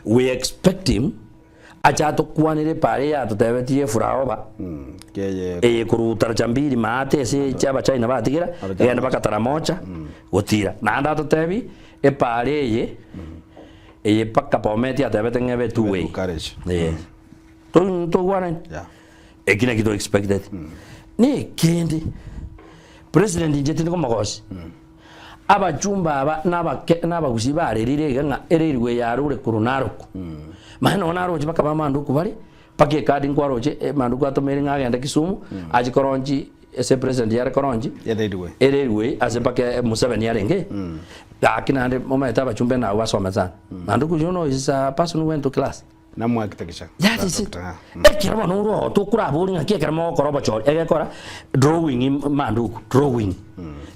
we expect him achato kuanire pare ya tutebetie furaoba kuruta chambiri mate se chaba china batigira enda bakatara mocha gutira na anda tutebi e pare ye paka pometi atebete ngebe two way to wana ekina kido expected ni kindi president njeti ko magosi abajumba aba naba gusibare rire nga erirwe yarure kurunaruko mahano naroje bakaba manduku bari pake kadi ngwaroje manduku atomeri ngagenda Kisumu aji koronji ese president yare koronji erirwe ase pake Museveni yarenge akina ande momenta abajumbe na wasoma sana manduku jono is a person who went to class na mwakitakisha ekira no to kura buri ngakekera mo koroba chori egekora drawing manduku drawing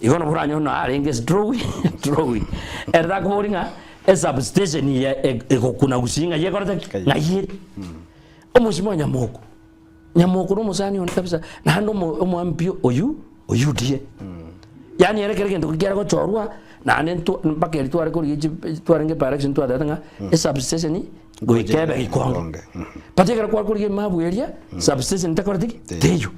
igono buranyo no arenge drawing erda kuburi nga a substation ya ekokuna gusinga yekora ngayiri omushimo nyamoko no musani on kabisa na hando omwampio oyu die yani erekere kendo kugera ko chorwa na nento mpaka eri tware ko yiji twarenge direction twadanga a substation goikebe ikonge patekera kwa kuri mabu area substation takortiki teyo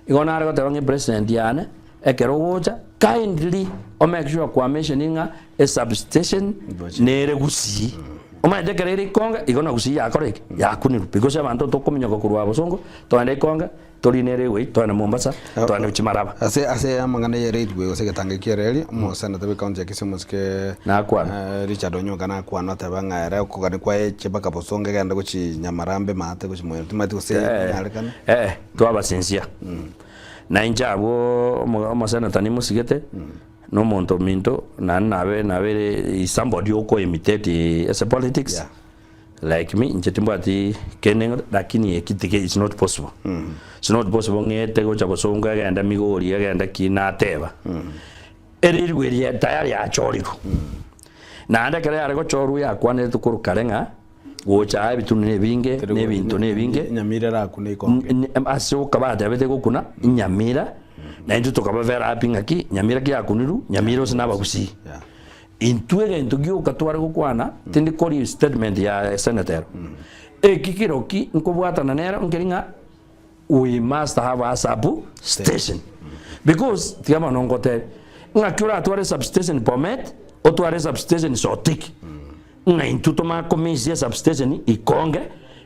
igona arego tabange president yana ekero woja kindly o make sure kwa mentioninga a substation nere gusi o ma dekerere ikonge igona gusi ya koreke ya kuniru because abantu tokomenya ko kurwa bosongo to ande ikonge torinere we to na Mombasa to ande Chimaraba ase amangana ye railway osegetange kiereri mo senator we county Kisumu ske na kwa Richard Onyoga na kwa no tabanga era ko gani kwa chebaka bosongo genda guchi Nyamarambe mate guchi moyo timati ose nyarekana to abasensia na injabo mo senator ni musigete no monto minto na nabe somebody oko imitate as a politics like me nchetimba ati kenengo lakini ekitike it's not possible it's not possible ngete go chabosonga agenda migori agenda kinateba erirwe tayari ya choriko na anda kare arego choru ya kwane tukuru karenga gocha bitu nebinge nebinge nyamira ra kuneko aso kabada bete gukuna nyamira na into tokaba vera apinga ki nyamira ki akuniru nyamira sinaba kusi intuega intugio katwara gukwana tindi kori statement ya senator kikiroki nkobwata na nera ngeringa we must have a sub station because tiama nongote ngakura atware substation pomet otware substation sotik nga intuto ma komisi substation ikonge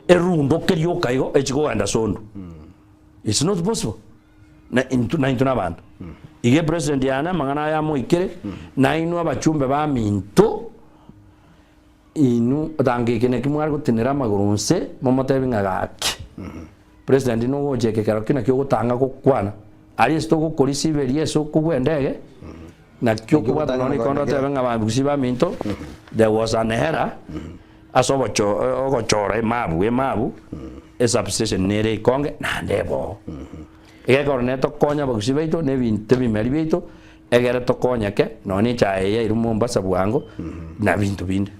erundo kerio kaigo echigo anda sondo it's not possible na intuna bantu ige president yana mangana ya moikere na inu abachumbe ba minto inu dange kene kimwara gutinira magurunse momotebinga gaki president no goje ke karo kina kyo gutanga kukwana ari sto ko kolisi berie so kugwendege na kyo kubata no ni kondo tebenga ba busiba minto there was an error asobo chora mabu esa position nere konge na ndebo ege corneto konya bagusibeito ne 20 meribeito egere to konya ke no ni chae ya iru Mombasa bwango na 20 binde